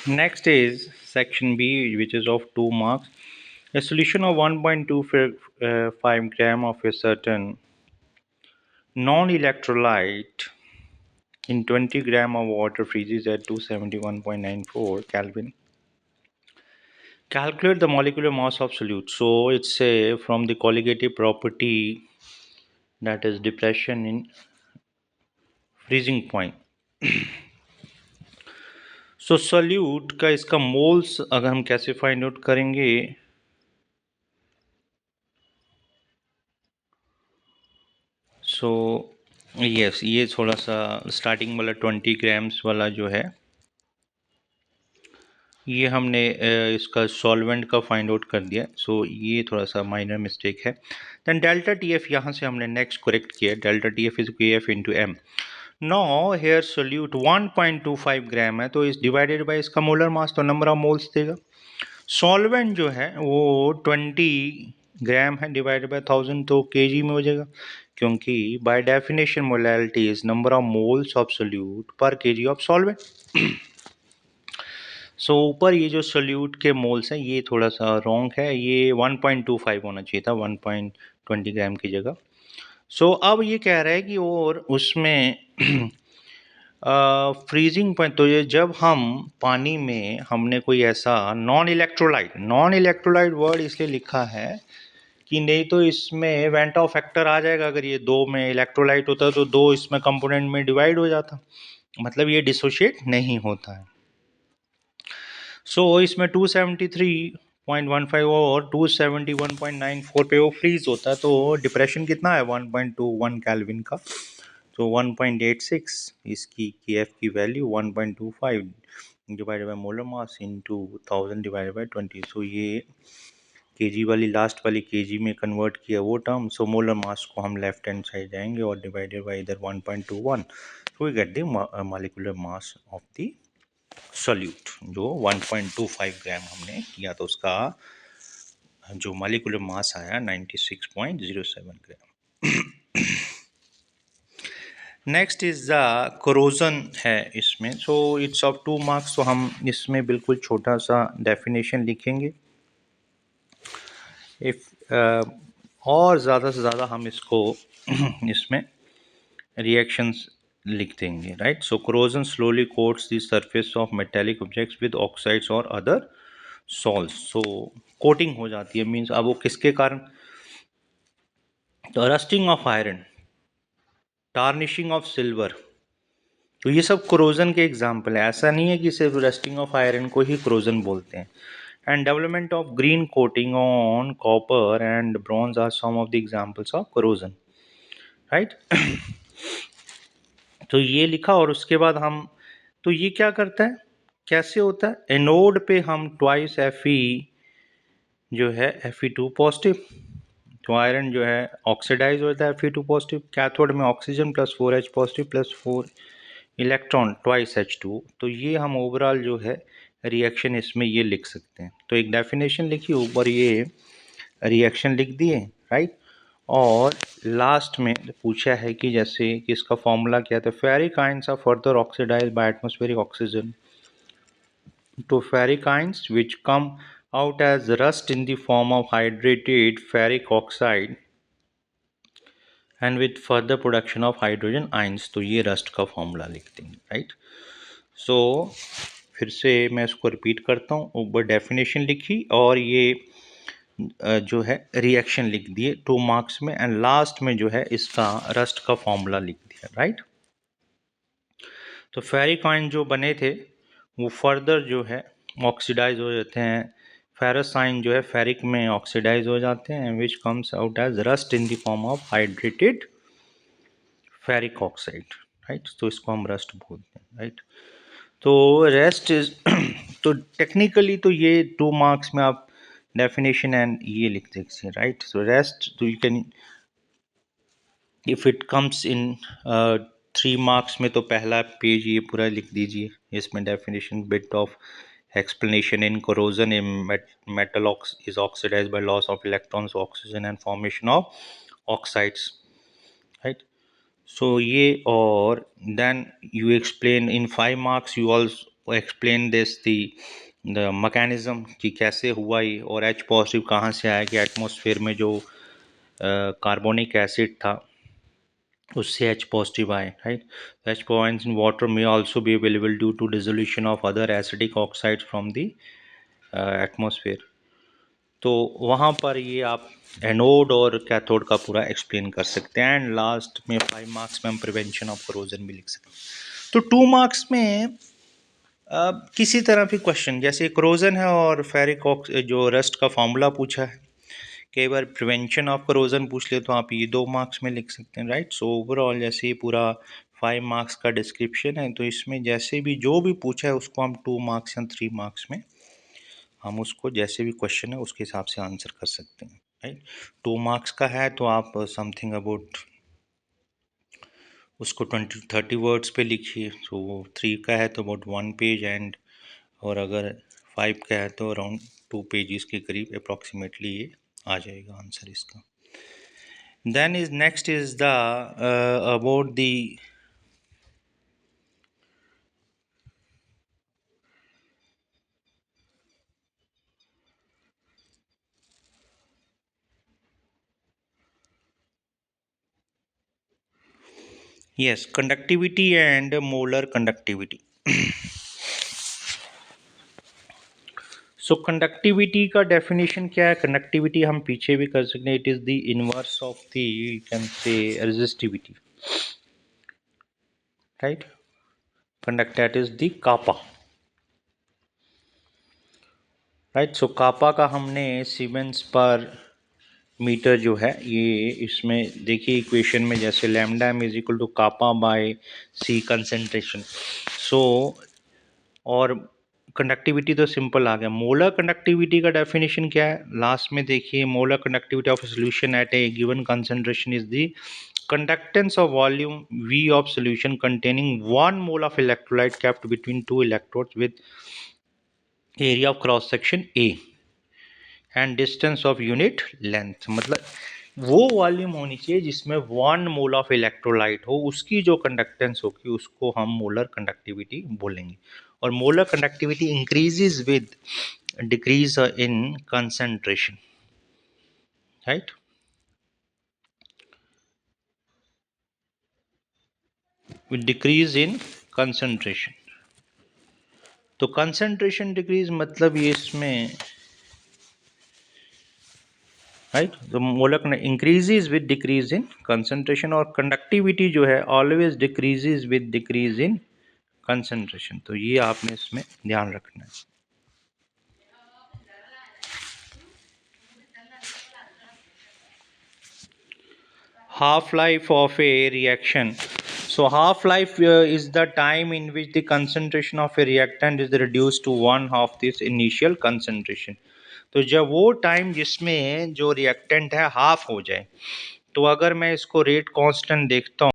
Next is section B, which is of 2 marks. A solution of 1.25 gram of a certain non-electrolyte in 20 gram of water freezes at 271.94 Kelvin. Calculate the molecular mass of solute. So it's a from the colligative property, that is depression in freezing point. So solute का इसका moles अगर हम कैसे find out करेंगे, so yes ये थोड़ा सा starting वाला 20 ग्राम्स वाला जो है ये हमने इसका सॉल्वेंट का फाइंड आउट कर दिया। सो ये थोड़ा सा माइनर मिस्टेक है। देन डेल्टा टी एफ यहाँ से हमने नेक्स्ट करेक्ट किया, delta T F is K F into M. No here solute 1.25 gram है, तो इस डिवाइडेड बाय इसका मोलर मास, तो नंबर ऑफ मोल्स देगा। सॉल्वेंट जो है वो 20 ग्राम है, डिवाइडेड बाय 1000 तो केजी में हो जाएगा, क्योंकि by definition molality is number of moles of solute पर केजी ऑफ सॉल्वेंट। सो ऊपर ये जो सोल्यूट के मोल्स हैं ये थोड़ा सा रॉन्ग है, ये 1.25 होना चाहिए था 1.20 ग्राम की जगह। सो अब ये कह रहा है कि और उसमें फ्रीजिंग पॉइंट, तो ये जब हम पानी में हमने कोई ऐसा नॉन इलेक्ट्रोलाइट वर्ड इसलिए लिखा है कि नहीं तो इसमें वेंटॉ फैक्टर आ जाएगा, अगर ये दो में इलेक्ट्रोलाइट होता तो दो इसमें कंपोनेंट में डिवाइड हो जाता, मतलब ये डिसोशिएट नहीं होता है। सो इसमें 273.15 और 271.94 पे वो फ्रीज होता है, तो डिप्रेशन कितना है 1.21 केल्विन का, तो 1.86 इसकी KF की value 1.25 divided by molar mass into 1000 divided by 20। सो ये केजी वाली लास्ट वाली केजी में कन्वर्ट किया वो टर्म, सो मोलर मास को हम लेफ्ट हैंड साइड जाएंगे और डिवाइडेड बाय इधर 1.21, so we get the molecular mass of the solute जो 1.25 ग्राम हमने किया, तो उसका जो मॉलिक्यूलर मास आया 96.07 ग्राम। नेक्स्ट इज द कोरोजन है इसमें, सो इट्स ऑफ 2 मार्क्स, तो हम इसमें बिल्कुल छोटा सा डेफिनेशन लिखेंगे। इफ और ज़्यादा से ज़्यादा हम इसको इसमें रिएक्शंस लिख देंगे, right. So corrosion slowly quotes the surface of metallic objects with oxides और अदर सॉल्ट्स। सो कोटिंग हो जाती है, मीन्स अब वो किसके कारण, तो rusting of iron, tarnishing of silver, तो ये सब कोरोजन के एग्जाम्पल है। ऐसा नहीं है कि सिर्फ रस्टिंग ऑफ आयरन को ही कोरोजन बोलते हैं। And development of green coating on copper and bronze are some of the examples of corrosion, right. तो ये लिखा, और उसके बाद हम, तो ये क्या करता है, कैसे होता है, एनोड पे हम ट्वाइस Fe जो है Fe2 पॉजिटिव, तो आयरन जो है ऑक्सीडाइज होता है Fe2 पॉजिटिव, कैथोड में oxygen plus 4H positive plus 4 electron twice H2, तो ये हम ओवरऑल जो है रिएक्शन इसमें ये लिख सकते हैं। तो एक डेफिनेशन लिखी, ऊपर ये रिएक्शन लिख दिए, राइट। और लास्ट में पूछा है कि जैसे कि इसका फॉर्मूला क्या था, ferric ions are further oxidise by atmospheric oxygen to ferric ions which come out as rust in the form of hydrated ferric oxide and with further production of hydrogen ions, तो ये rust का formula लिख देंगे, right. सो फिर से मैं इसको repeat करता हूँ, ऊपर डेफिनेशन लिखी और ये जो है रिएक्शन लिख दिए 2 मार्क्स में, एंड लास्ट में जो है इसका रस्ट का फॉर्मूला लिख दिया, राइट। तो फेरिक आयन जो बने थे वो फर्दर जो है ऑक्सीडाइज हो जाते हैं, फेरस आयन जो है फेरिक में ऑक्सीडाइज हो जाते हैं, which comes out as rust in the form of hydrated ferric oxide, right. तो इसको हम रस्ट बोलते हैं, राइट। तो रेस्ट इज तो टेक्निकली तो ये 2 मार्क्स में आप डेफिनेशन एंड ये लिख सकते हैं, राइट। सो रेस्ट, तो you can if it comes in 3 marks में, तो पहला पेज ये पूरा लिख दीजिए, इसमें definition, bit of explanation in corrosion in metal is oxidized by loss of electrons, oxygen and formation of oxides, right। So ये, और then you explain in 5 marks you also explain this the mechanism कि कैसे हुआ ये, और H positive कहाँ से आया कि एटमॉस्फेयर में जो कार्बोनिक एसिड था उससे एच पॉजिटिव आए, right. H points in water में also be available due to dissolution of other acidic oxides from the atmosphere. तो वहाँ पर ये आप एनोड और कैथोड का पूरा एक्सप्लेन कर सकते हैं। एंड लास्ट में 5 मार्क्स में हम प्रिवेंशन ऑफ करोजन भी लिख सकते हैं। तो 2 मार्क्स में किसी तरह भी क्वेश्चन जैसे करोजन है और फेरिक जो रस्ट का फॉर्मूला पूछा है, कई बार प्रिवेंशन ऑफ करोजन पूछ ले तो आप ये 2 मार्क्स में लिख सकते हैं, राइट। सो ओवरऑल जैसे ये पूरा 5 मार्क्स का डिस्क्रिप्शन है, तो इसमें जैसे भी जो भी पूछा है उसको हम 2 मार्क्स या 3 मार्क्स में हम उसको जैसे भी क्वेश्चन है उसके हिसाब से आंसर कर सकते हैं, राइट। 2 मार्क्स का है तो आप समथिंग अबाउट उसको 20-30 वर्ड्स पे लिखिए। तो 3 का है तो अबाउट 1 पेज, एंड और अगर 5 का है तो अराउंड 2 पेजेस के करीब अप्रॉक्सीमेटली ये आ जाएगा आंसर इसका। Then is next is the about the yes conductivity and molar conductivity। So conductivity का डेफिनेशन क्या है? कंडक्टिविटी हम पीछे भी कर सकते हैं, it is the inverse of the you can say resistivity, right. Conduct that is the kappa, right. So kappa का हमने सीमेंस पर मीटर जो है ये इसमें देखिए इक्वेशन में जैसे lambda M is equal to kappa by C concentration. So और कंडक्टिविटी तो सिंपल आ गया। मोलर कंडक्टिविटी का डेफिनेशन क्या है लास्ट में देखिए, molar conductivity of solution at A given concentration is the conductance of volume V of solution containing 1 mole of electrolyte kept between 2 electrodes with area of cross section A and distance of unit length। मतलब वो volume होनी चाहिए जिसमें 1 mole of electrolyte हो, उसकी जो conductance होगी उसको हम मोलर कंडक्टिविटी बोलेंगे। और molar conductivity increases with decrease in concentration, right. With decrease in concentration, तो कंसंट्रेशन डिक्रीज मतलब ये इसमें, राइट। तो molar increases with decrease in concentration, और कंडक्टिविटी जो है always decreases with decrease in concentration. तो ये आपने इसमें ध्यान रखना है। Half life of a reaction. So half life is the time in which the concentration of a reactant is reduced to one half this initial concentration। तो जब वो टाइम जिसमें जो रिएक्टेंट है हाफ हो जाए, तो अगर मैं इसको रेट कांस्टेंट देखता हूँ